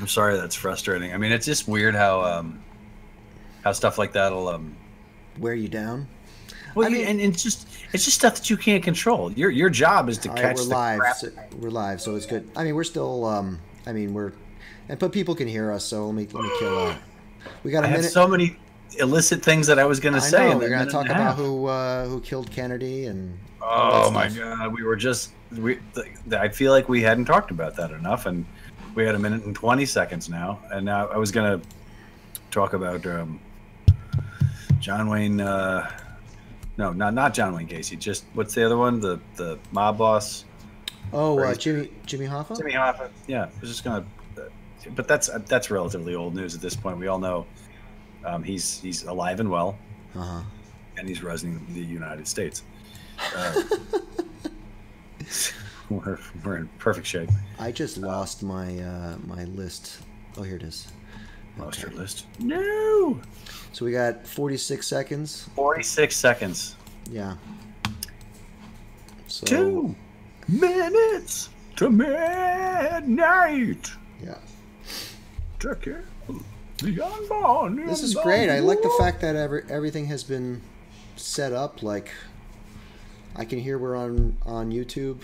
I'm sorry that's frustrating. I mean, it's just weird how stuff like that'll Wear you down. well, I mean, and it's just stuff that you can't control. Your job is to all right, catch we're the live. crap. We're live, so it's good. I mean, we're still. I mean, but people can hear us. So let me kill that. We got a I have minute. so many illicit things that I was going to I say know in we're that gonna minute talk and a about half. who killed Kennedy and all that Oh my stuff. God, we were just I feel like we hadn't talked about that enough, and we had a minute and 20 seconds now, and now I was going to talk about John Wayne. No, not John Wayne Gacy. Just what's the other one? The mob boss. Oh, Crazy. Jimmy Hoffa. Jimmy Hoffa. Yeah, I was just gonna. But that's relatively old news at this point. We all know he's alive and well, Uh huh. and he's representing the United States. We're in perfect shape. I just lost my my list. Oh, here it is. Lost Okay. your list. No. So we got 46 seconds. 46 seconds. Yeah. So 2 minutes to midnight. yeah. Check it. The unborn. This is great. I like the fact that everything has been set up. Like, I can hear we're on YouTube.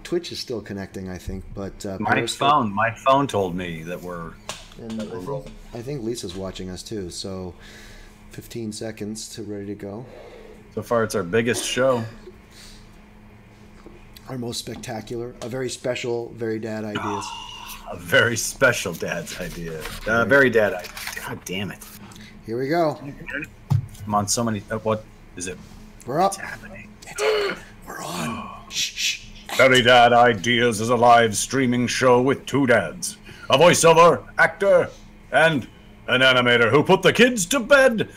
Twitch is still connecting, I think, but My phone told me that we're. And I think Lisa's watching us too. So 15 seconds to ready to go. So far, it's our biggest show. Our most spectacular, a very special, very dad ideas. A very special dad's idea. Very dad idea. God damn it. Here we go. I'm on so many. What is it? We're up. What's happening? We're on. Shh. Very Dad Ideas is a live streaming show with two dads, a voiceover actor, and an animator who put the kids to bed.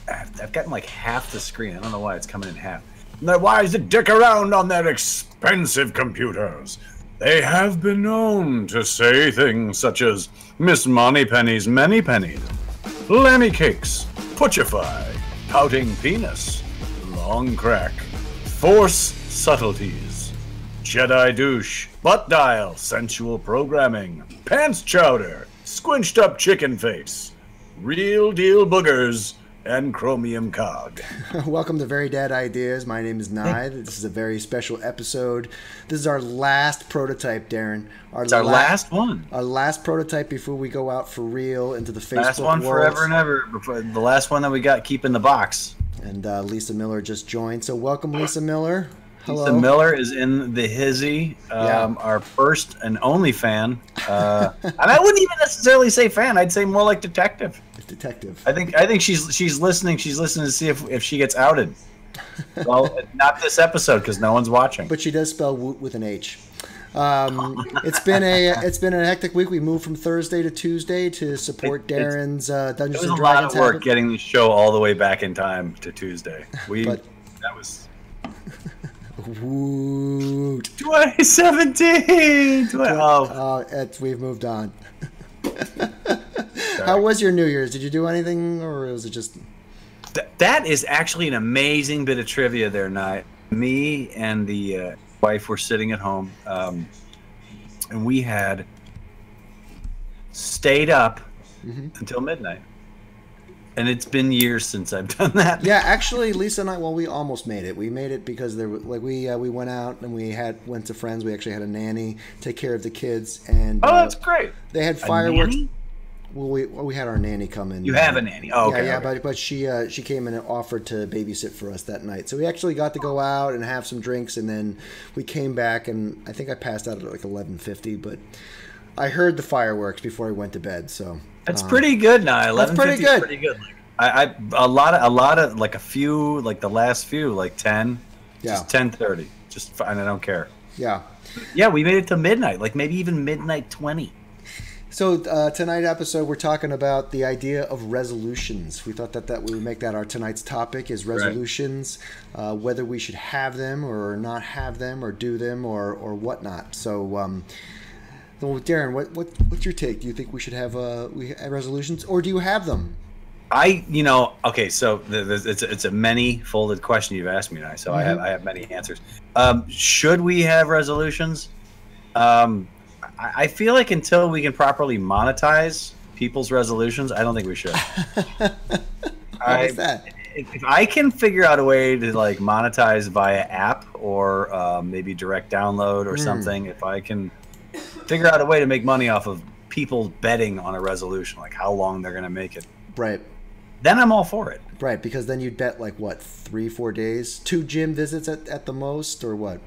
I've gotten like half the screen. I don't know why it's coming in half. And they're wise to dick around on their expensive computers. They have been known to say things such as Miss Moneypenny's Many Pennies, Lemmy Cakes, Puchify, Pouting Penis, Long Crack, Force Subtleties, Jedi Douche, Butt Dial, Sensual Programming, Pants Chowder, Squinched Up Chicken Face, Real Deal Boogers, and Chromium Cog. Welcome to Very Dad Ideas. My name is Nye. This is a very special episode. This is our last prototype, Darren. It's our last one. Our last prototype before we go out for real into the Facebook Last one world. forever and ever. Before, the last one that we got keep in the box. And Lisa Miller just joined. So welcome, Lisa Miller. Hello. Lisa Miller is in the hizzy, our first and only fan. And I wouldn't even necessarily say fan. I'd say more like detective. Detective. I think she's listening. She's listening to see if she gets outed. Well, not this episode because no one's watching. But she does spell woot with an H. It's been a hectic week. We moved from Thursday to Tuesday to support Darren's Dungeons It was and a lot Dragons of work habit. getting the show all the way back in time to Tuesday. But- That was Woot. 2017. We've moved on. How was your New Year's? Did you do anything, or was it just? That is actually an amazing bit of trivia there, Night. Me and the wife were sitting at home, and we had stayed up until midnight. And it's been years since I've done that. Yeah, actually, Lisa and I. Well, we almost made it. We made it because there, we went out and went to friends. We actually had a nanny take care of the kids, and that's great. they had fireworks. Nanny? Well, we had our nanny come in. You have a nanny. Oh, okay. Yeah, okay. but she came in and offered to babysit for us that night. So we actually got to go out and have some drinks, and then we came back, and I think I passed out at like 11:50. But I heard the fireworks before I went to bed. So That's pretty good now. 11:50 That's pretty good. Is pretty good. Like, a lot of like a few, like the last few, like 10, just 10:30, just fine. I don't care. Yeah. Yeah, we made it to midnight, like maybe even midnight 20. So tonight episode, we're talking about the idea of resolutions. We thought that we would make that our tonight's topic is resolutions, whether we should have them or not have them or do them or whatnot. So, Darren, what's your take? Do you think we should have resolutions, or do you have them? Okay, so it's a many-folded question you've asked me now, so I have many answers. Should we have resolutions? I feel like until we can properly monetize people's resolutions, I don't think we should. How is that? If I can figure out a way to like monetize via app or maybe direct download or something, if I can figure out a way to make money off of people betting on a resolution, like how long they're going to make it, right? Then I'm all for it. Right, because then you'd bet like what, 3-4 days, 2 gym visits at the most, or what?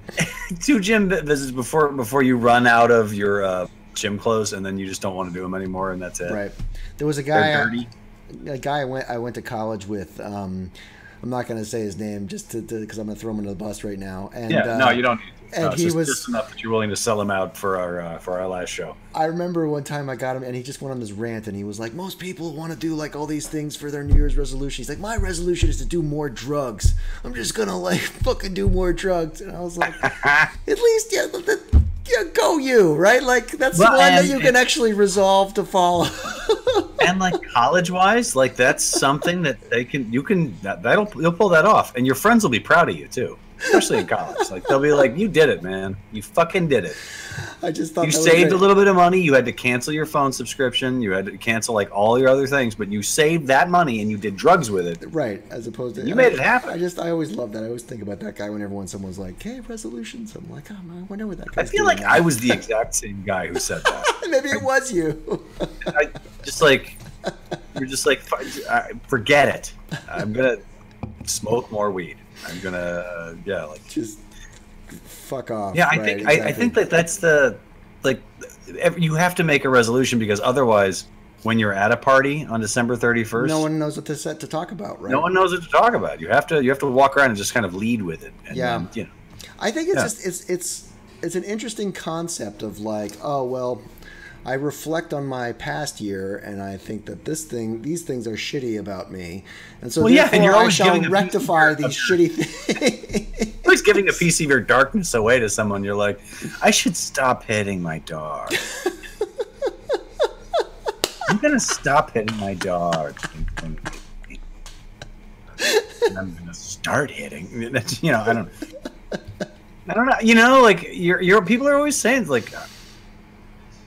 2 gym visits before you run out of your gym clothes, and then you just don't want to do them anymore, and that's it. Right. There was a guy I went to college with. I'm not going to say his name just because I'm going to throw him under the bus right now. And no, you don't need to. And he was just enough that you're willing to sell him out for our last show. I remember one time I got him, and he just went on this rant, and he was like, "Most people want to do like all these things for their New Year's resolution." He's like, "My resolution is to do more drugs. I'm just gonna like fucking do more drugs." And I was like, "At least, yeah, go you, right? Like that's one that you can actually resolve to follow." And like college-wise, like that's something that you'll pull that off, and your friends will be proud of you too. Especially in college, like they'll be like, "You did it, man! You fucking did it." I just thought you saved a little bit of money. You had to cancel your phone subscription. You had to cancel like all your other things, but you saved that money and you did drugs with it. Right, as opposed to you made it happen. I always love that. I always think about that guy whenever someone's like, "Hey, resolutions." I'm like, "Oh, I wonder what that guy." I feel like I was the exact same guy who said that. Maybe it was you. You're just like, forget it. I'm gonna smoke more weed. I'm gonna just fuck off. Yeah, I think that's the you have to make a resolution, because otherwise, when you're at a party on December 31st, no one knows what to talk about, right? No one knows what to talk about. You have to walk around and just kind of lead with it. And then, I think it's an interesting concept of like, oh well, I reflect on my past year, and I think that these things are shitty about me, and so and you're always I shall rectify these shitty things. Always giving a piece of your darkness away to someone. You're like, I should stop hitting my dog. I'm gonna stop hitting my dog. And I'm gonna start hitting. I don't know. Like your people are always saying like,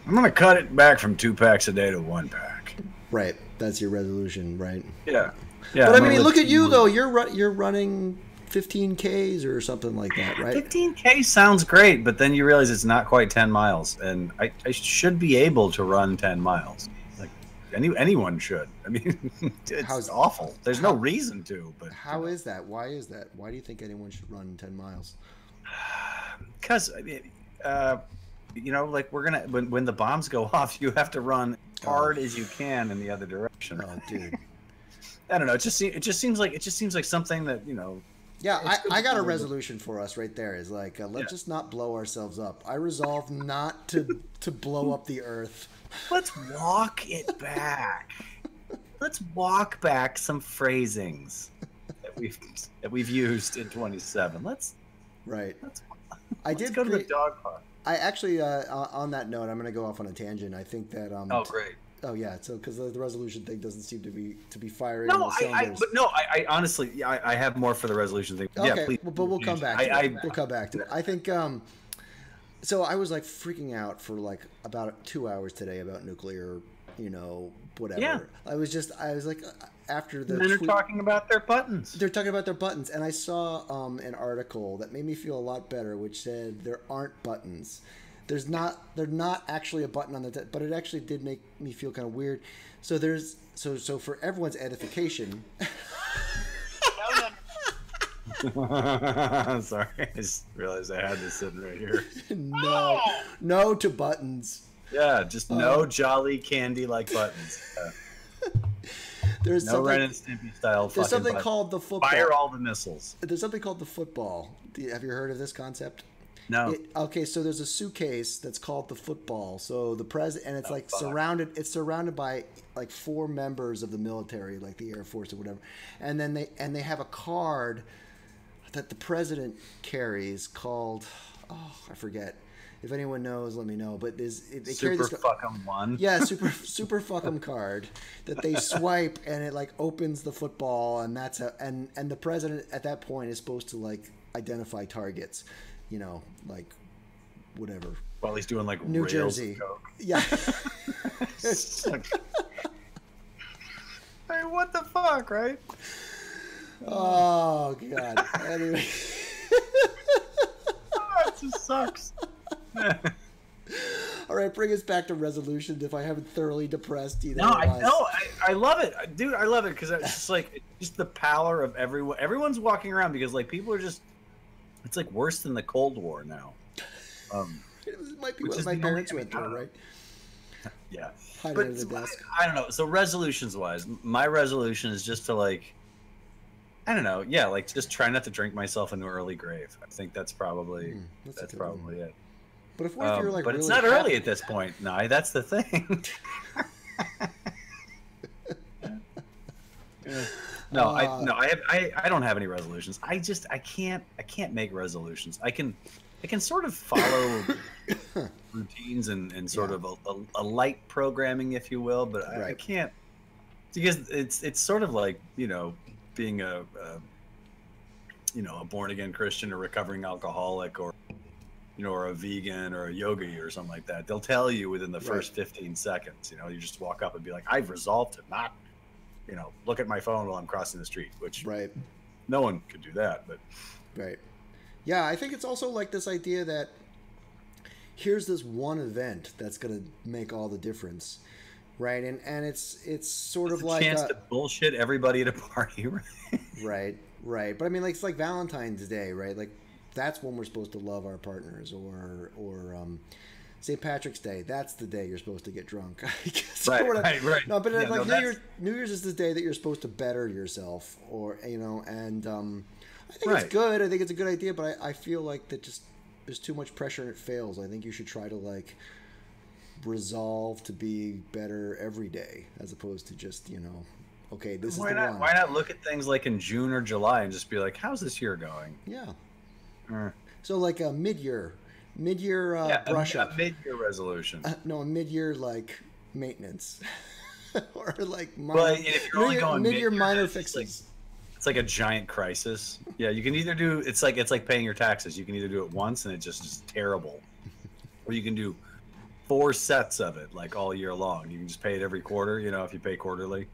I'm gonna cut it back from 2 packs a day to 1 pack. Right. That's your resolution, right? Yeah. But I mean, look at you though. You're running 15Ks or something like that, right? 15K sounds great, but then you realize it's not quite 10 miles, and I should be able to run 10 miles. Like anyone should. I mean, it's awful. There's no reason to. But how is that? Why is that? Why do you think anyone should run 10 miles? Because like we're gonna when the bombs go off, you have to run hard as you can in the other direction. Oh, dude. I don't know. It just seems like something that Yeah, I got a resolution for us right there. Is like let's just not blow ourselves up. I resolve not to blow up the earth. Let's walk it back. Let's walk back some phrasings that we've used in 27. Let's go to the dog park. I actually, on that note, I'm going to go off on a tangent. I think that. Oh, great. Oh yeah, so because the resolution thing doesn't seem to be firing. No, I honestly, I have more for the resolution thing. Okay, yeah, please. But we'll come back. We'll come back to it. I think. So I was like freaking out for like about 2 hours today about nuclear, whatever. Yeah. I was like, after the. Men are talking about their buttons. They're talking about their buttons, and I saw an article that made me feel a lot better, which said there aren't buttons. They're not actually a button on the, but it actually did make me feel kind of weird. So so for everyone's edification. Sorry, I just realized I had this sitting right here. No to buttons. Yeah, just no jolly candy like buttons. There's no Ren and Stimpy style. There's something buttons. Called the football. Fire all the missiles. There's something called the football. Have you heard of this concept? No. Okay, so there's a suitcase that's called the football. So the president, and it's surrounded. It's surrounded by like 4 members of the military, like the Air Force or whatever, and then they have a card that the president carries called, I forget. If anyone knows, let me know. But they carry this fuckum one. Yeah, super fuckum card that they swipe, and it like opens the football, and and the president at that point is supposed to like identify targets, like whatever, While he's doing like New rails Jersey. of coke. Yeah. It's like, hey, what the fuck, right? Oh God. Anyway. Oh, it just sucks. All right, bring us back to resolutions. If I haven't thoroughly depressed either. No, I love it, dude. I love it because it's just like it's just the power of everyone. Everyone's walking around because like people are just. It's like worse than the Cold War now. It might be what my parents went through, right? Yeah, Hiding but under the desk. I don't know. So resolutions wise, my resolution is just to like. I don't know. Yeah, like just try not to drink myself into an early grave. I think that's probably that's probably it. But if what if you're like, but really it's not happy? early at this point. No, that's the thing. No, I don't have any resolutions. I can't make resolutions. I can sort of follow routines and sort of a light programming, if you will, but I can't because it's sort of like being a born again Christian or recovering alcoholic or or a vegan or a yogi or something like that. They'll tell you within the first 15 seconds. You just walk up and be like, I've resolved to not look at my phone while I'm crossing the street, which no one could do that. But yeah, I think it's also like this idea that here's this one event that's going to make all the difference, right? And it's sort of like a chance to bullshit everybody at a party, right? Right. But I mean, like it's like Valentine's Day, right? Like that's when we're supposed to love our partners, or St. Patrick's Day, that's the day you're supposed to get drunk. I guess. Right. No, but New Year's is the day that you're supposed to better yourself, or and I think it's good. I think it's a good idea, but I feel like that just there's too much pressure and it fails. I think you should try to like resolve to be better every day, as opposed to just okay, this is the one. Why not look at things like in June or July and just be like, how's this year going? Yeah. So like a mid-year brush up. A mid-year resolution. No, a mid-year like maintenance, or like if you're only going mid-year minor fixes. It's like a giant crisis. Yeah, you can either do it's like paying your taxes. You can either do it once and it just is terrible, or you can do 4 sets of it like all year long. You can just pay it every quarter. If you pay quarterly,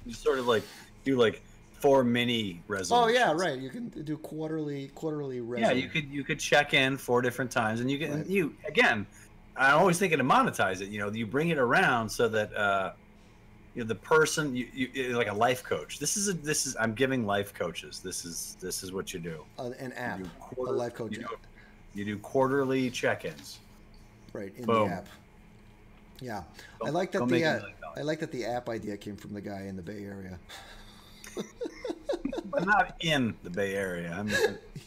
you sort of like do like 4 mini resolutions. Oh yeah, right. You can do quarterly resolutions. Yeah, you could check in 4 different times, and you can you again. I'm always thinking to monetize it. You bring it around so that the person you like a life coach. This is I'm giving life coaches. This is what you do. An app, a life coach. You do quarterly check-ins. Right in Boom. the app. Yeah, I like that the app idea came from the guy in the Bay Area. But not in the Bay Area.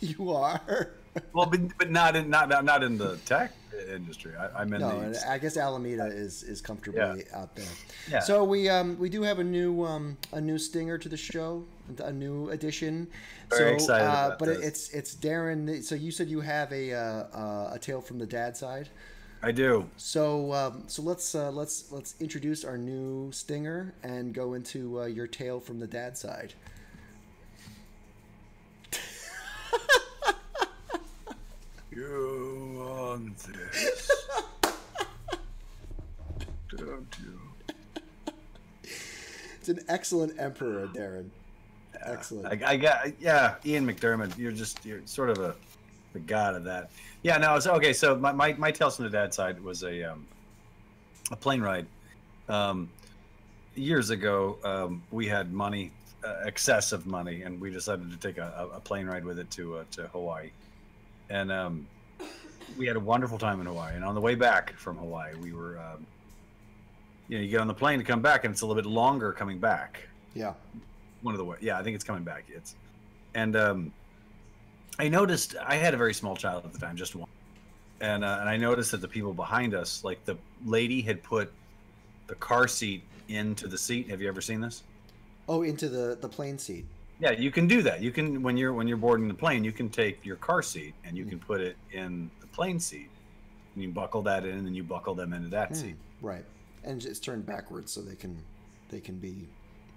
You are. Well, but not in the tech industry. I'm in I guess Alameda is comfortably out there. Yeah. So we do have a new stinger to the show, a new addition. Very excited about but this. it's Darren. So you said you have a tale from the dad side. I do. So let's introduce our new stinger and go into your tale from the dad side. You want this, don't you? It's an excellent emperor, Darren. Excellent. I got Ian McDermott. You're sort of the god of that. Yeah. No. So okay. So my tales from the dad side was a plane ride. Years ago, we had money, excessive money, and we decided to take a plane ride with it to Hawaii. And we had a wonderful time in Hawaii. And on the way back from Hawaii, we were, you get on the plane to come back, and it's a little bit longer coming back. Yeah. One of the way. Yeah, I think it's coming back. And I noticed I had a very small child at the time, just one. And I noticed that the people behind us, like the lady had put the car seat into the seat. Have you ever seen this? Oh, into the plane seat. Yeah, you can do that. You can when you're boarding the plane, you can take your car seat and you can put it in the plane seat. And you buckle that in, and then you buckle them into that seat. Right, and it's turned backwards so they can be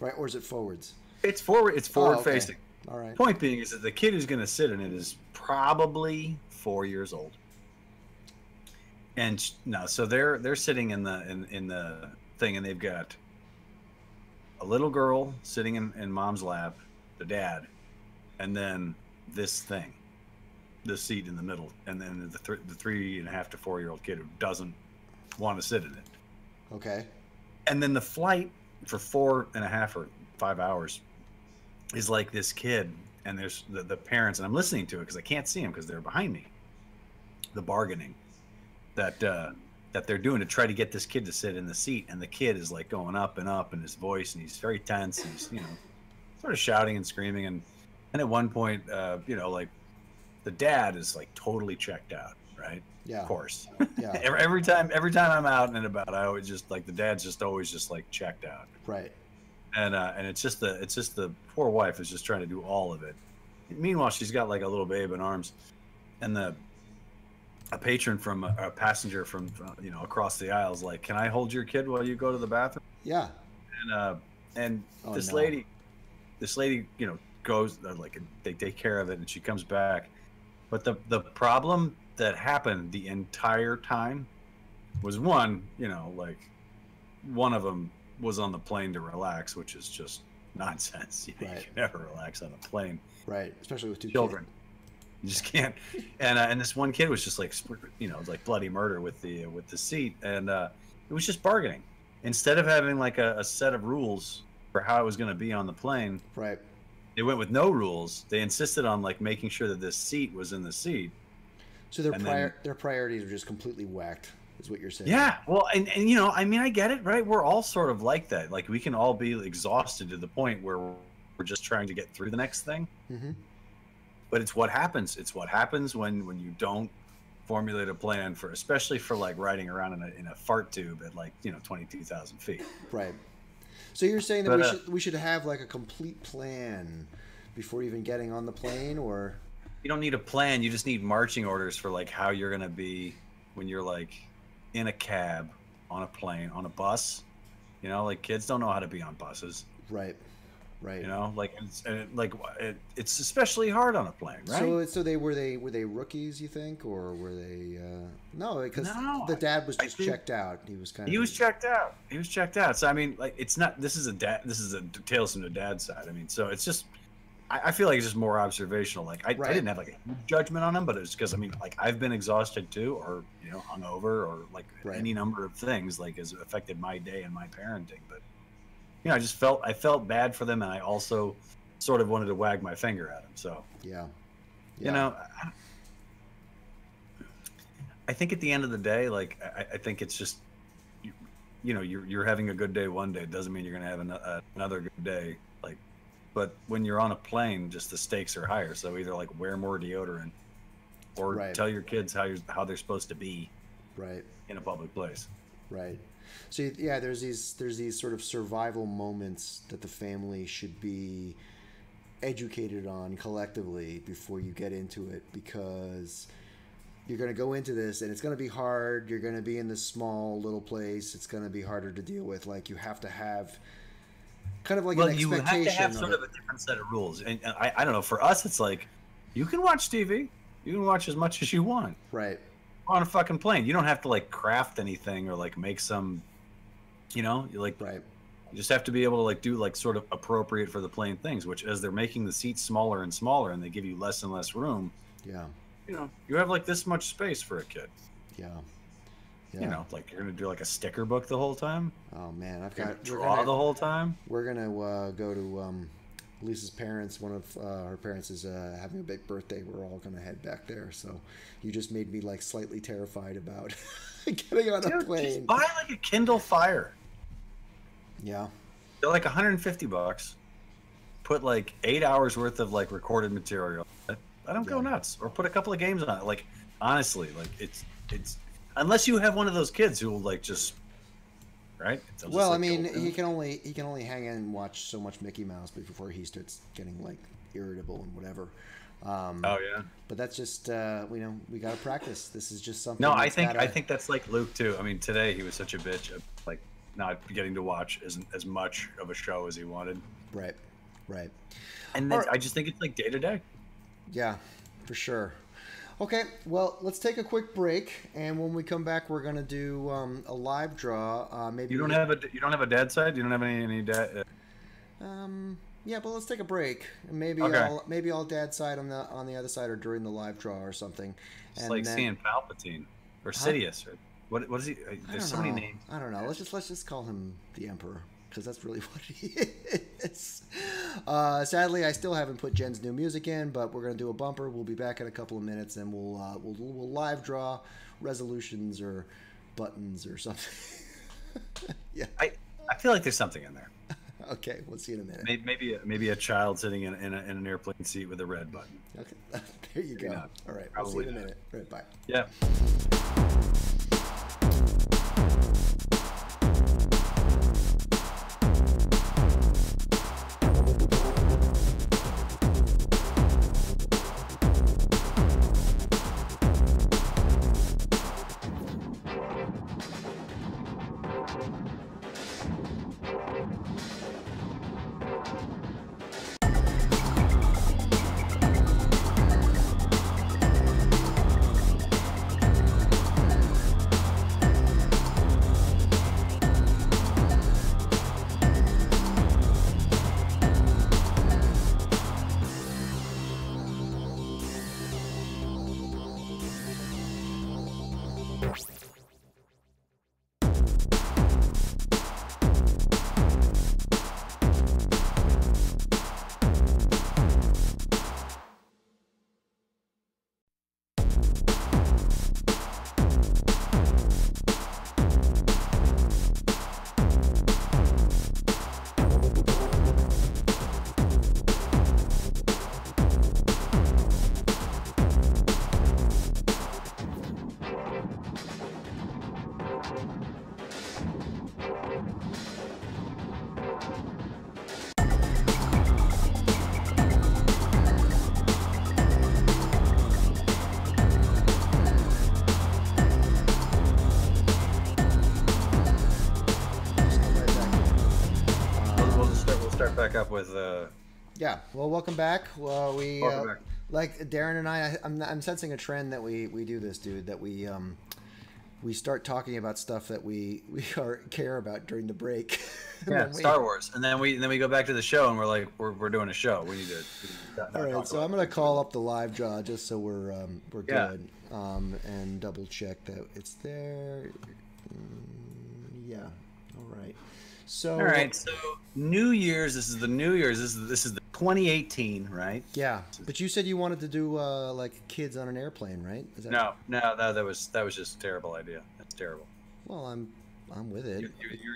right, or is it forwards? It's forward. It's forward facing. All right. Point being is that the kid who's going to sit in it is probably 4 years old. no, so they're sitting in the thing, and they've got a little girl sitting in mom's lap, the dad, and then this thing, this seat in the middle, and then the 3.5 to 4-year-old kid who doesn't want to sit in it. Okay. And then the flight for 4.5 or 5 hours is like this kid, and there's the parents, and I'm listening to it because I can't see them because they're behind me. The bargaining that they're doing to try to get this kid to sit in the seat, and the kid is like going up and up in his voice, and he's very tense, and he's sort of shouting and screaming, and at one point, like the dad is like totally checked out, right? Yeah. Of course. Yeah. every time I'm out and about, I always just like the dad's just always just like checked out. Right. And it's just the poor wife is just trying to do all of it. Meanwhile, she's got like a little babe in arms, and a patron from a passenger from across the aisle is like, "Can I hold your kid while you go to the bathroom?" Yeah. And Oh, this no. lady goes like they take care of it, and she comes back. But the problem that happened the entire time was one of them was on the plane to relax, which is just nonsense. You Right. can never relax on a plane. Right. Especially with two Children. kids. You just can't. And this one kid was just like, like bloody murder with the seat, and it was just bargaining. Instead of having like a set of rules for how it was going to be on the plane, Right. they went with no rules. They insisted on like making sure that this seat was in the seat. So their priorities are just completely whacked, is what you're saying. Yeah, well, and I mean, I get it, right? We're all sort of like that. Like we can all be exhausted to the point where we're just trying to get through the next thing. Mm-hmm. But it's what happens. It's what happens when you don't formulate a plan for, especially for like riding around in a fart tube at like 22,000 feet. Right. So you're saying that But, we should have like a complete plan before even getting on the plane, or You don't need a plan. You just need marching orders for like how you're gonna be when you're like in a cab, on a plane, on a bus. Like kids don't know how to be on buses. right. Like it's especially hard on a plane, right? So were they rookies, you think, or were they? No, because No, the dad was I just think- checked out. He was kind of. He was checked out. He was checked out. So I mean, like, it's not. This is a tales from the dad's side. I mean, so it's just. I feel like it's just more observational. Like I didn't have like a huge judgment on him, but it's because I mean, like I've been exhausted too, or hungover, or like Right. any number of things like has affected my day and my parenting. But I felt bad for them, and I also sort of wanted to wag my finger at them. So Yeah. I think at the end of the day, like I think it's just, you're having a good day one day. It doesn't mean you're gonna have another good day. Like, but when you're on a plane, just the stakes are higher. So either like wear more deodorant, or Right. tell your kids how they're supposed to be Right. in a public place. Right. So yeah, there's these sort of survival moments that the family should be educated on collectively before you get into it, because you're going to go into this and it's going to be hard. You're going to be in this small little place. It's going to be harder to deal with. Like you have to have kind of like an You expectation. have to have sort of a different set of rules. And I don't know. For us, it's like you can watch TV. You can watch as much as you want. Right. On a fucking plane. You don't have to like craft anything or like make some, you like, Right. you just have to be able to like do like sort of appropriate for the plane things, which as they're making the seats smaller and smaller and they give you less and less room, Yeah. you have like this much space for a kid. Yeah. Yeah. Like you're going to do like a sticker book the whole time. Oh man, You're gonna draw the whole time. We're gonna go to Lisa's parents. One of her parents is having a big birthday. We're all gonna head back there. So you just made me like slightly terrified about getting on a Dude, plane. just buy like a Kindle Fire. Yeah. They're like $150. Put like 8 hours worth of like recorded material. I don't go nuts. Or put a couple of games on it. Like honestly, like it's unless you have one of those kids who will like just right. They'll just, Well, like, I mean, go- he can only hang in and watch so much Mickey Mouse before he starts getting like irritable and whatever. Oh yeah. But that's just we got to practice. This is just something. No, I that's think gotta- that's like Luke too. I mean, today he was such a bitch, like not getting to watch as much of a show as he wanted. Right. Right. And All right. I just think it's like day to day. Yeah, for sure. Okay, well, let's take a quick break, and when we come back, we're gonna do a live draw. Maybe You don't have a dad side. You don't have any dad. yeah, but let's take a break. Okay. Maybe I'll dad side on the other side or during the live draw or something. It's And like then seeing Palpatine or huh? Sidious or what is he? I There's don't so many know. names. I don't know. Let's just call him the Emperor because that's really what he is. Sadly, I still haven't put Jen's new music in, but we're gonna do a bumper. We'll be back in a couple of minutes, and we'll live draw resolutions or buttons or something. Yeah. I feel like there's something in there. Okay, we'll see you in a minute. Maybe a child sitting in an airplane seat with a red button. Okay, there you go. not. All right, Probably we'll see you in a not. minute. All right, bye. Yeah. Right back. We'll start back up with. Yeah. Well, welcome back. Well, Welcome back. like Darren and I'm sensing a trend that we do this, dude. That we start talking about stuff that we care about during the break. And Yeah, then Star Wars, and then we go back to the show, and we're like, we're doing a show. We need to. All right, so I'm gonna call up the live draw just so we're Yeah. good, and double check that it's there. Yeah. All right. So. All right, so New Year's. This is the New Year's. This is the 2018, right? Yeah, but you said you wanted to do like kids on an airplane, right? Is that... No, that was just a terrible idea. That's terrible. Well, I'm with it.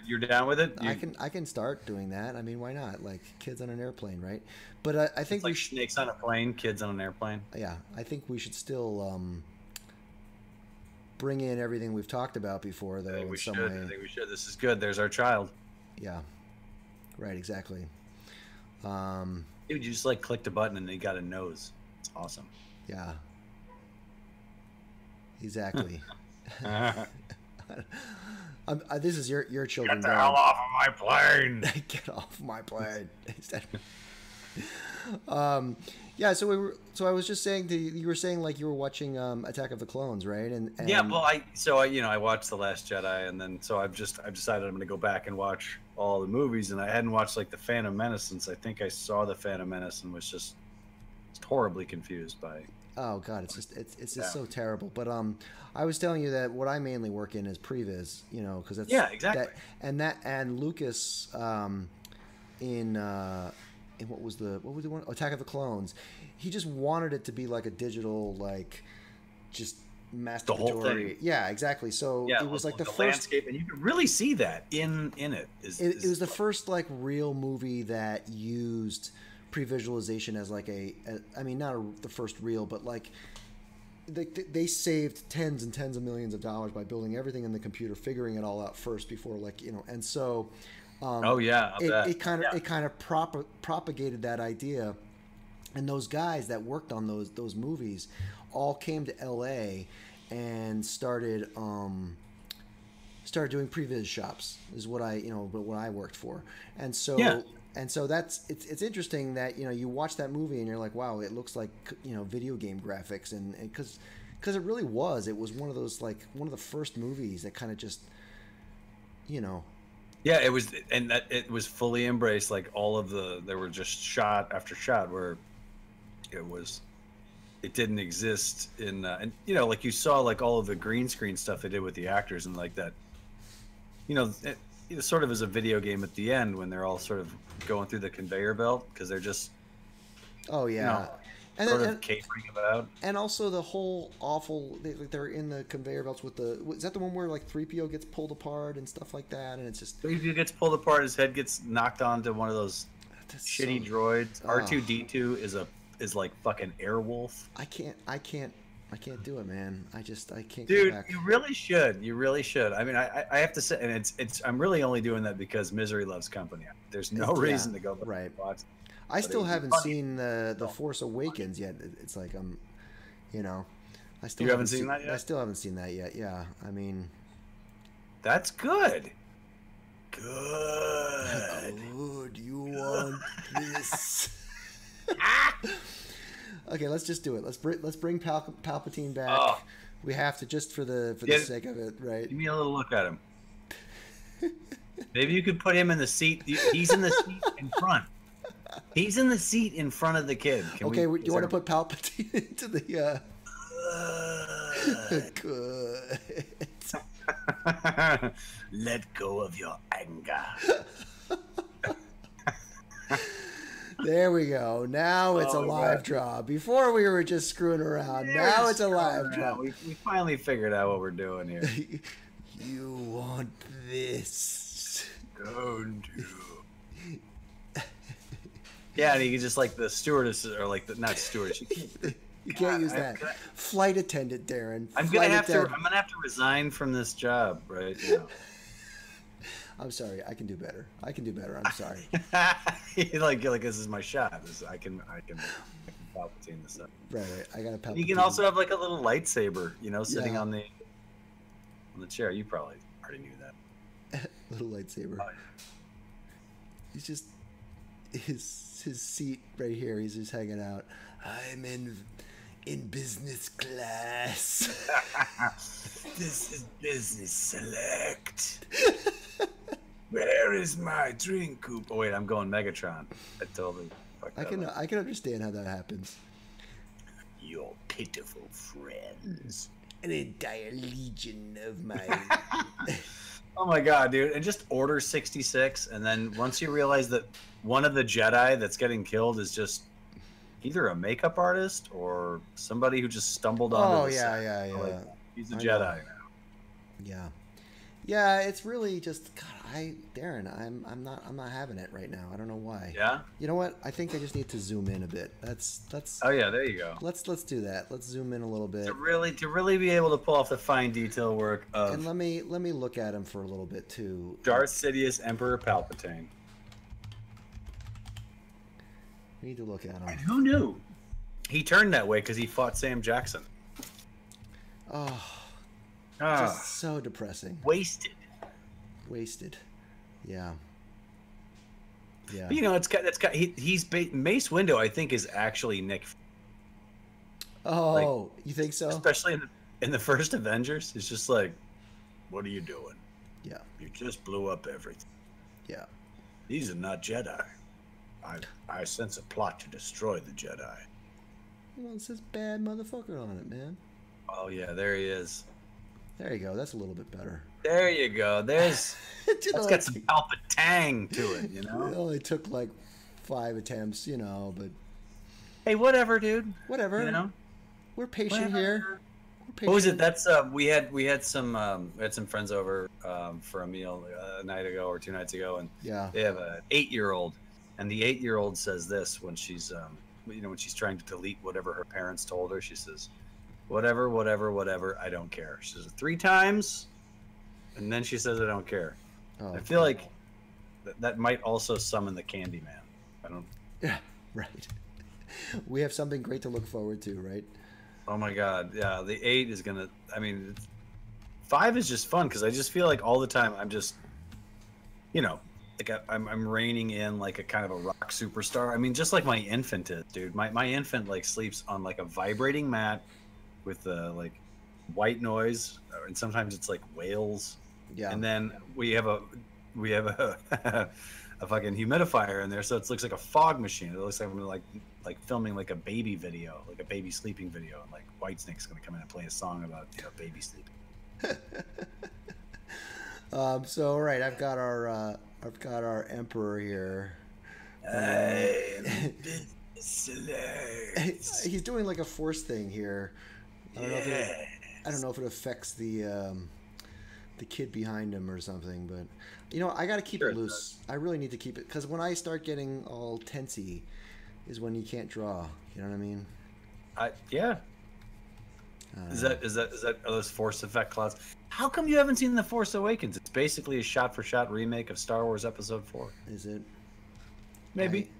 You're down with it? I can start doing that. I mean, why not? Like kids on an airplane, right? But I think It's like snakes on a plane, kids on an airplane. yeah, I think we should still bring in everything we've talked about before, though. I think In we some should. way. I think we should. This is good. There's our child. Yeah. Right. Exactly. Dude, you just like clicked a button and they got a nose. It's awesome. Yeah. Exactly. This is your children. Get the hell off of my plane! Get off my plane. Yeah. So I was just saying you were saying like you were watching Attack of the Clones, right? And Yeah, well, I watched The Last Jedi, and then so I've decided I'm going to go back and watch all the movies, and I hadn't watched like The Phantom Menace since I think I saw The Phantom Menace and was just horribly confused by. Oh God, it's just so terrible. But I was telling you that what I mainly work in is previs, because that's exactly. And Lucas in what was the one, Attack of the Clones, he just wanted it to be like a digital just masturbatory. The whole thing. Yeah, exactly. So it was like the first landscape, and you can really see that in it. It was the first real movie that used pre-visualization as the first real, but they saved tens and tens of millions of dollars by building everything in the computer, figuring it all out first before and so it kind of propagated that idea, and those guys that worked on those movies all came to LA and started doing previs shops is what I worked for. And so And so it's interesting that you watch that movie and you're like, wow, it looks like video game graphics, and because it really was. It was one of those, like, one of the first movies that kind of just Yeah, it was, and that it was fully embraced. Like there were just shot after shot where it didn't exist in, and like you saw like all of the green screen stuff they did with the actors and like that, it sort of as a video game at the end when they're all sort of going through the conveyor belt because they're just sort of capering about. And also the whole awful, they're in the conveyor belts with is that the one where like 3PO gets pulled apart and stuff like that, and it's just 3PO gets pulled apart, his head gets knocked onto one of those shitty droids. R2D2 is like fucking Airwolf. I can't do it, man. I can't. Dude, go back. you really should. You really should. I mean, I have to say, and it's. I'm really only doing that because Misery loves company. There's no reason to go back right. and watch. I still haven't seen the Force Awakens yet. It's like I still haven't seen that yet. I still haven't seen that yet. Yeah, I mean, that's good. Good. Good. You want this? Okay, let's just do it. Let's bring Palpatine back. Oh. We have to, just for the sake of it, right? Give me a little look at him. Maybe you could put him in the seat. He's in the seat in front. He's in the seat in front of the kid. Do you want to put Palpatine into the? Good. Let go of your anger. There we go. Now it's a live draw. Before we were just screwing around. Now it's a live draw. We finally figured out what we're doing here. You want this? Don't you? Yeah, and you can just like the stewardesses, or like not stewardess. You can't use that. Flight attendant, Darren. I'm gonna have to resign from this job right now. I'm sorry. I can do better. I'm sorry. like this is my shot. I can Palpatine this up. Right. I got a Palpatine. You can also have like a little lightsaber, sitting on the chair. You probably already knew that. Little lightsaber. Oh, yeah. He's just his seat right here. He's just hanging out. I'm in business class. This is business select. Where is my drink, Coop? Oh wait, I'm going Megatron. I totally fucked that up. I can understand how that happens. Your pitiful friends. An entire legion of my. Oh my god, dude! And just Order 66, and then once you realize that one of the Jedi that's getting killed is just either a makeup artist or somebody who just stumbled onto. Oh yeah. Like, he's a Jedi now. Yeah. Yeah, it's really just Darren, I'm not having it right now. I don't know why. Yeah. You know what? I think I just need to zoom in a bit. That's. Oh yeah, there you go. Let's do that. Let's zoom in a little bit. To really be able to pull off the fine detail work of. And let me look at him for a little bit too. Darth Sidious, Emperor Palpatine. We need to look at him. And who knew? He turned that way because he fought Sam Jackson. Oh. Just so depressing. Wasted. Yeah. But, he's Mace Windu. I think is actually Nick. Oh, you think so? Especially in the first Avengers, it's just like, what are you doing? Yeah. You just blew up everything. Yeah. These are not Jedi. I sense a plot to destroy the Jedi. Well, it says bad motherfucker on it, man. Oh yeah, there he is. There you go. That's a little bit better. There you go. That's got some Palpatine to it, It only took like 5 attempts, but. Hey, whatever, dude. Whatever. We're patient here. What was it? That's we had some friends over for a meal a night ago or 2 nights ago, and they have an 8-year-old, and the 8-year-old says this when she's when she's trying to delete whatever her parents told her. She says, whatever, I don't care. She says it 3 times, and then she says, I don't care. Oh, I feel like that might also summon the Candyman. I don't. Yeah, right. We have something great to look forward to, right? Oh my god, yeah. The 8 is gonna. 5 is just fun because I just feel like all the time I'm just, I'm reining in like a kind of a rock superstar. I mean, just like my infant is, dude. My infant like sleeps on like a vibrating mat with like white noise, and sometimes it's like whales. Yeah. And then we have a a fucking humidifier in there, so it looks like a fog machine. It looks like I'm like filming like a baby video, like a baby sleeping video, and like Whitesnake's gonna come in and play a song about baby sleeping. So all right, I've got our emperor here. He's doing like a force thing here. I don't know if it affects the kid behind him or something, but I got to keep it loose. I really need to keep it, because when I start getting all tensy is when you can't draw. You know what I mean? Yeah. Is that are those Force effect clouds? How come you haven't seen The Force Awakens? It's basically a shot-for-shot remake of Star Wars Episode 4. Is it? Maybe.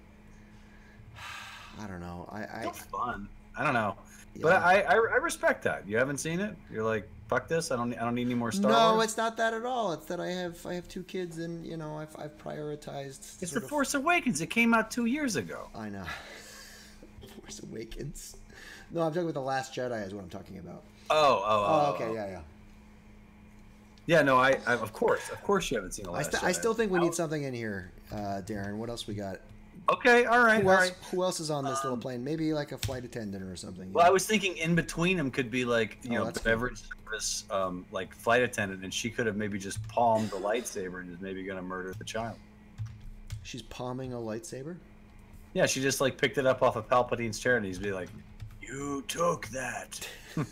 I don't know. It's fun. I don't know, Yeah. but I respect that. You haven't seen it. You're like, fuck this. I don't need any more Star Wars. No, it's not that at all. It's that I have 2 kids, and I've prioritized. It's The Force Awakens. It came out 2 years ago. I know. Force Awakens. No, I'm talking about The Last Jedi is what I'm talking about. Oh, okay, yeah. Yeah, no, I of course you haven't seen The Last Jedi. I still think we need something in here, Darren. What else we got? Okay, all right. Who else is on this little plane? Maybe like a flight attendant or something. Well, I was thinking in between them could be like beverage service, like flight attendant, and she could have maybe just palmed the lightsaber and is maybe going to murder the child. She's palming a lightsaber? Yeah, she just like picked it up off of Palpatine's chair and he's be like, "You took that." I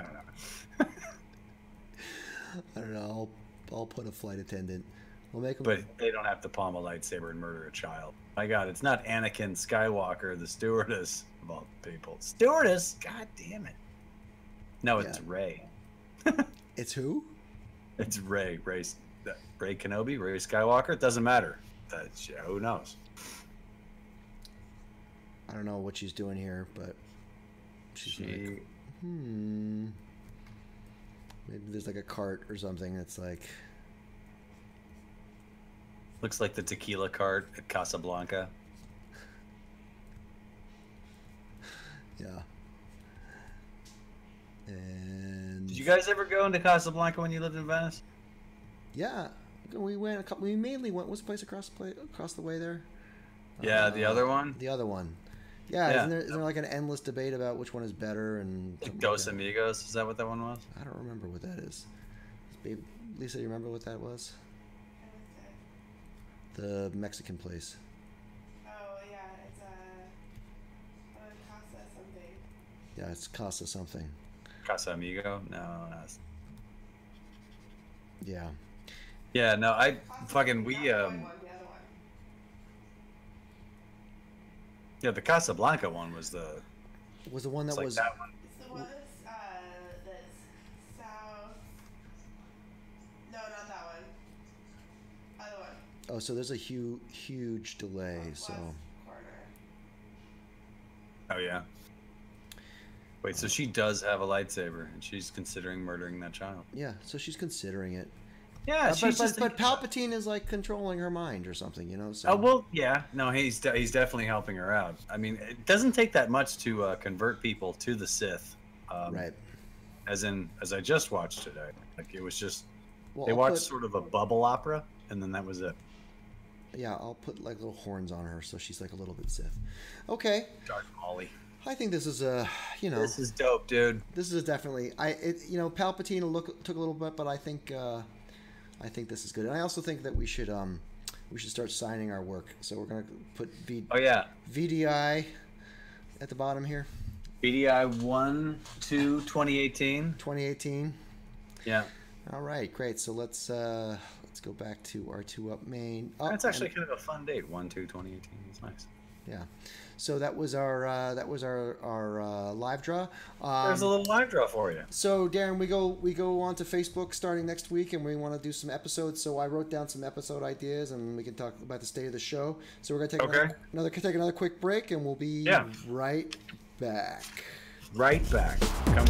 don't know. I don't know. I'll put a flight attendant. We'll make them. But they don't have to palm a lightsaber and murder a child. My God, it's not Anakin Skywalker, the stewardess of all people. Stewardess? God damn it. No, it's Rey. It's who? It's Rey. Rey Kenobi? Rey Skywalker? It doesn't matter. Who knows? I don't know what she's doing here, but she's maybe there's like a cart or something that's like. Looks like the tequila cart at Casablanca. Yeah. And did you guys ever go into Casablanca when you lived in Venice? Yeah, we went. We mainly went. What's the place across the way there? Yeah, the other one. The other one. Yeah, Isn't there like an endless debate about which one is better and Dos Amigos? Is that what that one was? I don't remember what that is. Babe, Lisa, you remember what that was? The Mexican place. Oh yeah, it's Casa something. Yeah, it's Casa something. Casa Amigo? No. Yeah. Yeah, no, The other one. Yeah, the Casablanca one was the one that was that one. It's the one that's south. No, not that one. Other one. Oh, so there's a huge delay. Northwest So. corner. Oh yeah. Wait, so she does have a lightsaber, and she's considering murdering that child. Yeah, so she's considering it. Yeah, but Palpatine is like controlling her mind or something, So. Oh well, yeah. No, he's definitely helping her out. I mean, it doesn't take that much to convert people to the Sith. Right. As I just watched today, like it was just Well, they watched sort of a bubble opera, and then that was it. Yeah, I'll put like little horns on her, so she's like a little bit Sith. Okay. Darth Molly. I think this is This is dope, dude. This is definitely Palpatine took a little bit, but I think this is good. And I also think that we should start signing our work. So we're gonna put VDI at the bottom here. VDI 1/2/2018. 2018. Yeah. All right, great. So let's go back to R2 Up main. That's actually kind of a fun date. 1/2/2018. It's nice. Yeah. So that was our live draw. There's a little live draw for you. So Darren, we go on to Facebook starting next week, and we want to do some episodes. So I wrote down some episode ideas, and we can talk about the state of the show. So we're gonna take another quick break, and we'll be right back. Right back. Come.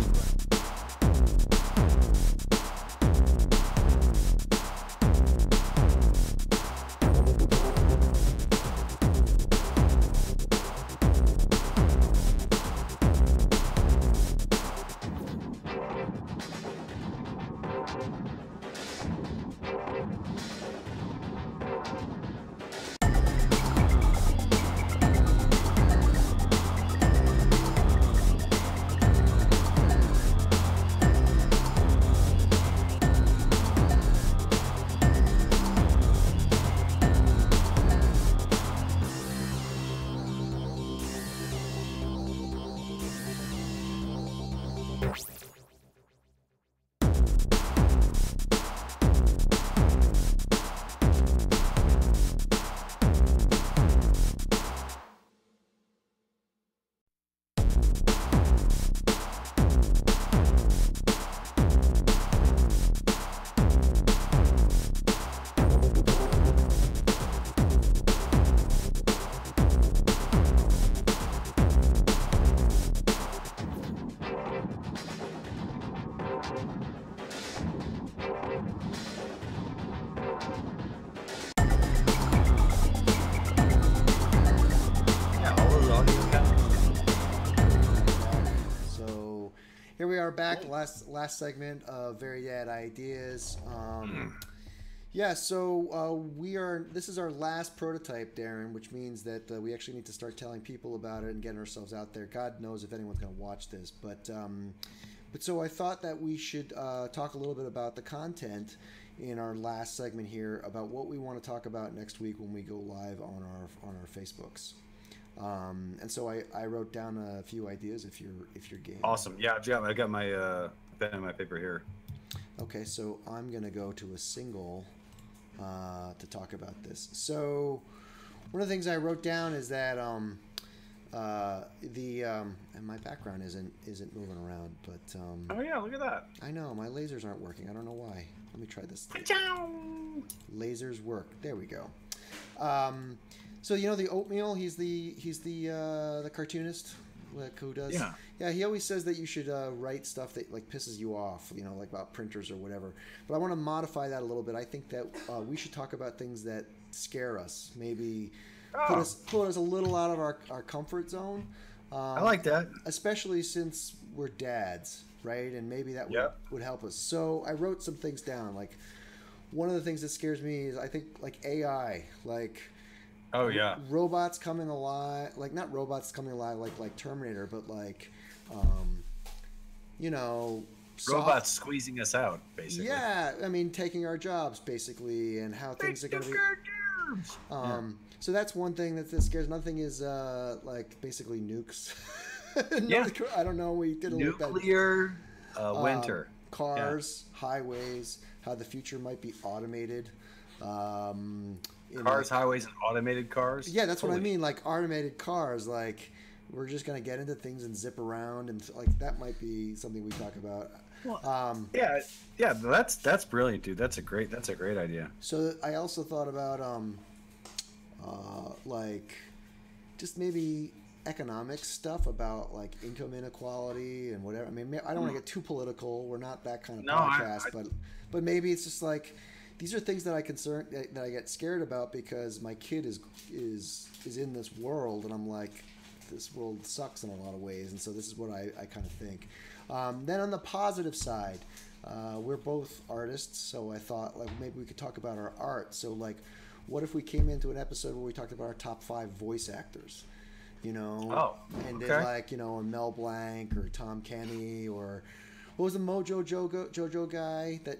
we are back. Last segment of Very Dad Ideas. Yeah, so this is our last prototype, Darren, which means that we actually need to start telling people about it and getting ourselves out there. God knows if anyone's going to watch this, but so I thought that we should talk a little bit about the content in our last segment here about what we want to talk about next week when we go live on our Facebooks. And so I wrote down a few ideas if you're game. Awesome. Yeah, I got my pen and my paper here. Okay, so I'm gonna go to a single to talk about this. So one of the things I wrote down is that and my background isn't moving around, but oh yeah, look at that. I know my lasers aren't working. I don't know why. Let me try this. Lasers work. There we go. So you know the Oatmeal. He's the cartoonist who does. Yeah. He always says that you should write stuff that like pisses you off. You know, like about printers or whatever. But I want to modify that a little bit. I think that we should talk about things that scare us. Maybe put us a little out of our comfort zone. I like that, especially since we're dads, right? And maybe that would help us. So I wrote some things down. Like one of the things that scares me is I think like AI, like. Oh yeah, robots coming alive, like not robots coming alive like Terminator, but like, you know, robots squeezing us out, basically. Yeah, I mean, taking our jobs, basically, and how things are going to be. So that's one thing that scares. Another thing is like basically nukes. I don't know. We did a nuclear winter. Cars, highways, how the future might be automated. Cars, highways, and automated cars. Yeah, that's what I mean. Like automated cars. Like we're just gonna get into things and zip around, and like that might be something we talk about. Well, yeah. That's brilliant, dude. That's a great idea. So I also thought about like just maybe economic stuff about like income inequality and whatever. I mean, I don't want to get too political. We're not that kind of podcast, but maybe it's just like. These are things that I get scared about because my kid is in this world, and I'm like, this world sucks in a lot of ways, and so this is what I kind of think. Then on the positive side, we're both artists, so I thought like maybe we could talk about our art. So like, what if we came into an episode where we talked about our top 5 voice actors? You know, did like a Mel Blanc or Tom Kenny or. What was the Mojo Jojo guy that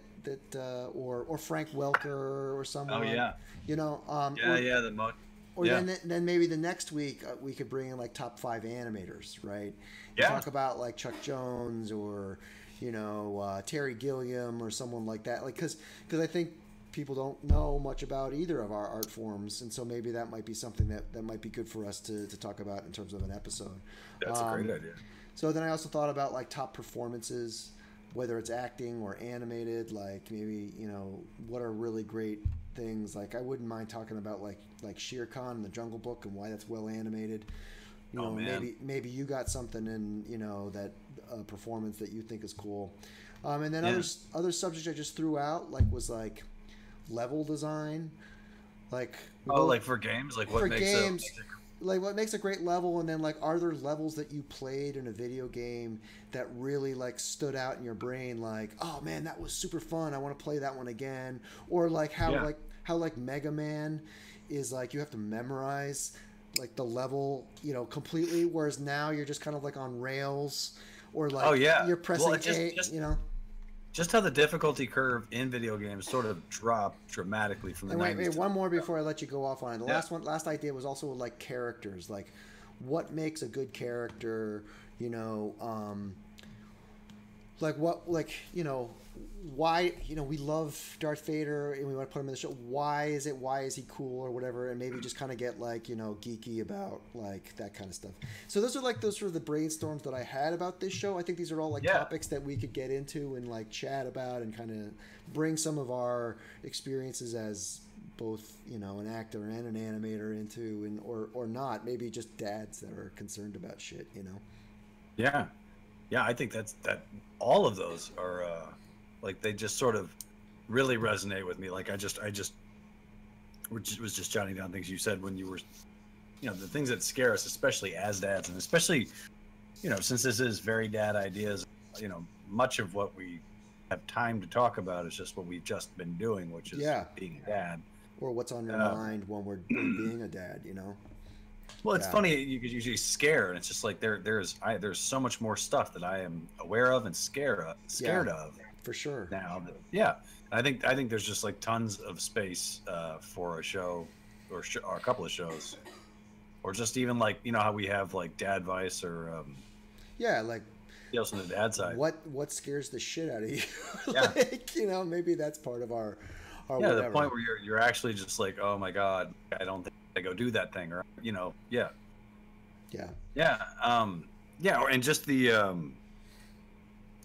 or Frank Welker or someone? Oh yeah. You know. The Mojo. Or then maybe the next week we could bring in like top 5 animators, right? Yeah. Talk about like Chuck Jones or Terry Gilliam or someone like that, like because I think people don't know much about either of our art forms, and so maybe that might be something that might be good for us to talk about in terms of an episode. That's a great idea. So then I also thought about like top performances, whether it's acting or animated, like maybe, what are really great things. Like I wouldn't mind talking about like Shere Khan in the Jungle Book and why that's well animated. Maybe you got something in, that performance that you think is cool. And then other subjects I just threw out was like level design. Like for games, like what makes games. Like what makes a great level, and then like are there levels that you played in a video game that really like stood out in your brain, like, oh man, that was super fun, I want to play that one again, or like how Mega Man is like you have to memorize like the level completely, whereas now you're just kind of like on rails, or like you're pressing just how the difficulty curve in video games sort of dropped dramatically from the 90s. Wait, one more before I let you go off on it. The last idea was also like characters, like what makes a good character, why, we love Darth Vader and we want to put him in the show. Why is he cool or whatever? And maybe just kind of get like, geeky about like that kind of stuff. So those are like those sort of the brainstorms that I had about this show. I think these are all like topics that we could get into and like chat about and kind of bring some of our experiences as both, an actor and an animator into, and or not, maybe just dads that are concerned about shit, Yeah. Yeah, I think that all of those are like they just sort of really resonate with me. Like I just was just jotting down things you said when you were, the things that scare us, especially as dads, and especially, since this is Very Dad Ideas, much of what we have time to talk about is just what we've just been doing, which is being a dad. Or what's on your mind when we're being a dad, Well, it's funny, you could usually scare, and it's just like there's so much more stuff that I am aware of and scared of for sure now. I think there's just like tons of space for a show or a couple of shows, or just even like how we have like Dad Vice or like else on the dad side. What scares the shit out of you? Yeah. Maybe that's part of our whatever. The point where you're actually just like, oh my god, I don't think I go do that thing, or and just the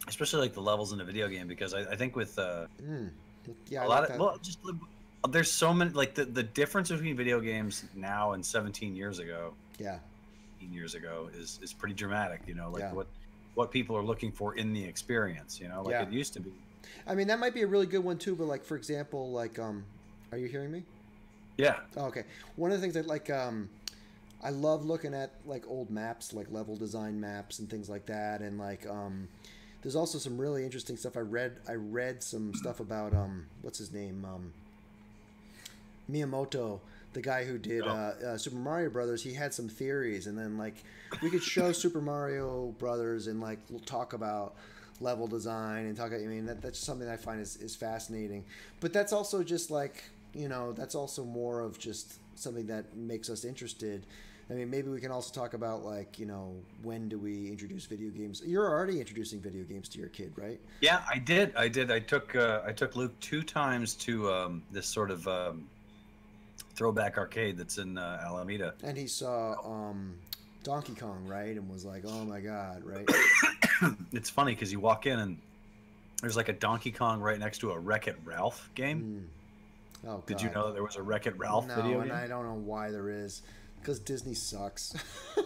especially like the levels in a video game, because I think with a lot of there's so many, like the difference between video games now and 17 years ago 18 years ago is pretty dramatic, what people are looking for in the experience, it used to be. I mean, that might be a really good one too, but like, for example, like are you hearing me? Yeah. Oh, okay. One of the things that like I love looking at like old maps, like level design maps and things like that, and like there's also some really interesting stuff. I read some stuff about what's his name, Miyamoto, the guy who did Super Mario Brothers. He had some theories, and then like we could show Super Mario Brothers and like we'll talk about level design and talk. I mean, that's just something that I find is fascinating. But that's also just like, that's also more of just something that makes us interested. I mean, maybe we can also talk about like, when do we introduce video games? You're already introducing video games to your kid, right? Yeah, I did. I took Luke 2 times to this sort of throwback arcade that's in Alameda. And he saw Donkey Kong, right? And was like, oh my god, right? It's funny because you walk in and there's like a Donkey Kong right next to a Wreck-It Ralph game. Oh, God. Did you know that there was a Wreck-It Ralph video game? No, and I don't know why there is. Because Disney sucks.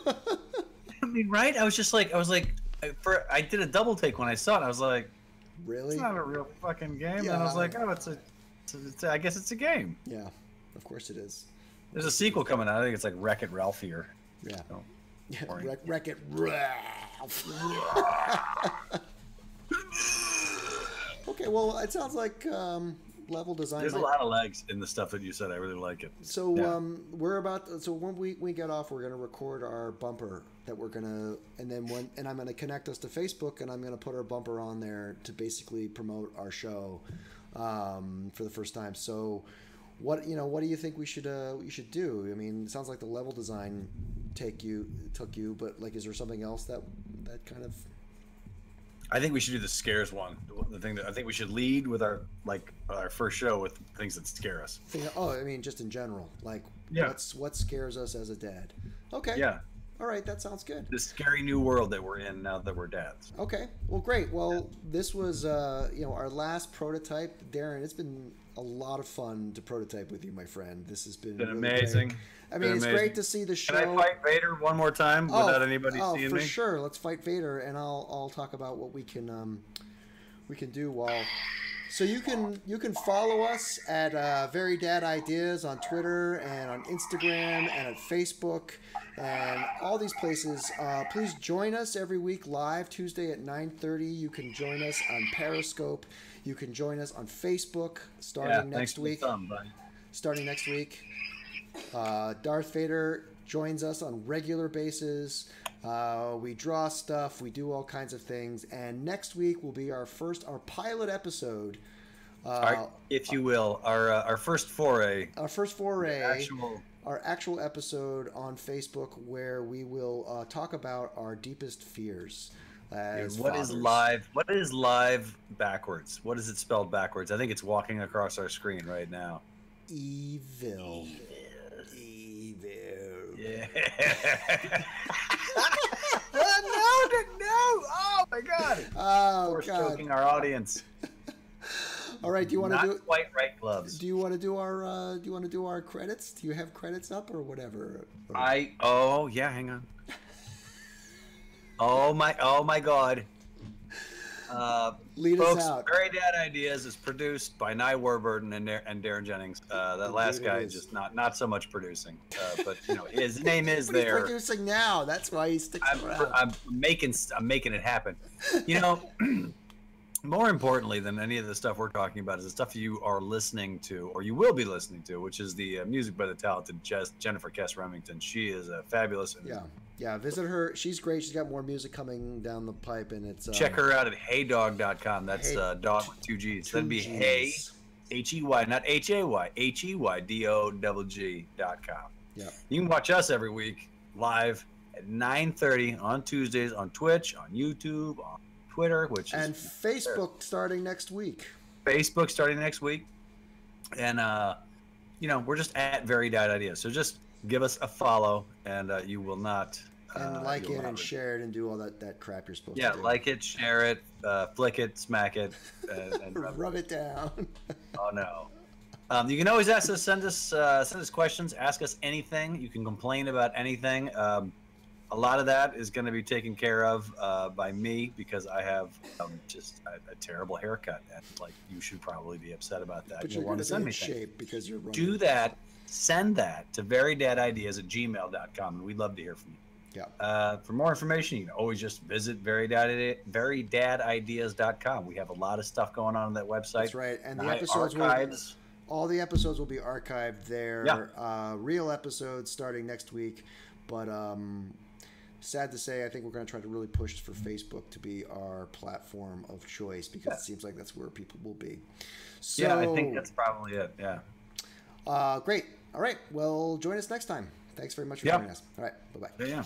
I mean, right? I was like, I did a double take when I saw it. I was like, really? It's not a real fucking game. Yeah. And I was like, oh, I guess it's a game. Yeah, of course it is. There's a sequel coming out. I think it's like Wreck-It Ralphier. Yeah. So, Wreck-It Ralph. Okay, well, it sounds like level design. There's a lot of legs in the stuff that you said. I really like it. So when we get off, we're gonna record our bumper that we're gonna, and I'm gonna connect us to Facebook, and I'm gonna put our bumper on there to basically promote our show for the first time. So what do you think we should do? I mean, it sounds like the level design took you, but like, is there something else that kind of? I think we should do the scares one. The thing that I think we should lead with our first show with things that scare us. I mean, just in general, like what scares us as a dad? Okay. Yeah. All right, that sounds good. The scary new world that we're in now that we're dads. Okay. Well, great. Well, this was our last prototype, Darren. It's been a lot of fun to prototype with you, my friend. This has been really amazing. Great. I mean, it's great to see the show. Can I fight Vader one more time without anybody seeing me? Oh, for sure. Let's fight Vader, and I'll talk about what we can do while. So you can follow us at Very Dad Ideas on Twitter and on Instagram and at Facebook and all these places. Please join us every week live Tuesday at 9:30. You can join us on Periscope. You can join us on Facebook starting next week. Starting next week, Darth Vader joins us on regular basis. We draw stuff, we do all kinds of things, and next week will be our pilot episode. If you will, our first foray. Our first foray. Our actual episode on Facebook, where we will talk about our deepest fears. What is live? What is live backwards? What is it spelled backwards? I think it's walking across our screen right now. Evil. Yeah. No! Oh my God! Oh, God! Joking our audience. All right. Do you want to do not quite right gloves? Do you want to do our? Do you want to do our credits? Do you have credits up or whatever? Yeah. Hang on. Oh my God. Lead folks, us out. Very Dad Ideas is produced by Nye Warburton and Darren Jennings. That last guy is. just not so much producing, but his name is But there. he's producing now. That's why he sticks around. I'm making it happen. More importantly than any of the stuff we're talking about is the stuff you are listening to, or you will be listening to, which is the music by the talented Jennifer Kess Remington. She is fabulous. Yeah. Visit her. She's great. She's got more music coming down the pipe, and it's check her out at heydog.com. That's dog with two G's. That'd be hey, H-E-Y, not H-A-Y, HEYDOGG.com. Yeah. You can watch us every week live at 9:30 on Tuesdays on Twitch, on YouTube, on Twitter, and Facebook starting next week. Facebook starting next week, and we're just at Very Dad Ideas. So just give us a follow, and you will not and like it and share it and do all that crap you're supposed to do. Yeah, like it, share it, flick it, smack it, and rub it down. Oh no. You can always send us questions, ask us anything. You can complain about anything. A lot of that is going to be taken care of by me because I have just a terrible haircut, and you should probably be upset about that. But you're going to be in shape because you're running. Do that. Send that to verydadideas@gmail.com, and we'd love to hear from you. Yeah. For more information, you can always just visit verydadideas.com. We have a lot of stuff going on that website. That's right, and the episodes all the episodes will be archived there. Yeah. Real episodes starting next week, but sad to say, I think we're going to try to really push for Facebook to be our platform of choice because it seems like that's where people will be. So, yeah, I think that's probably it. Yeah. Great. All right. Well, join us next time. Thanks very much for joining us. All right. Bye-bye. Yeah.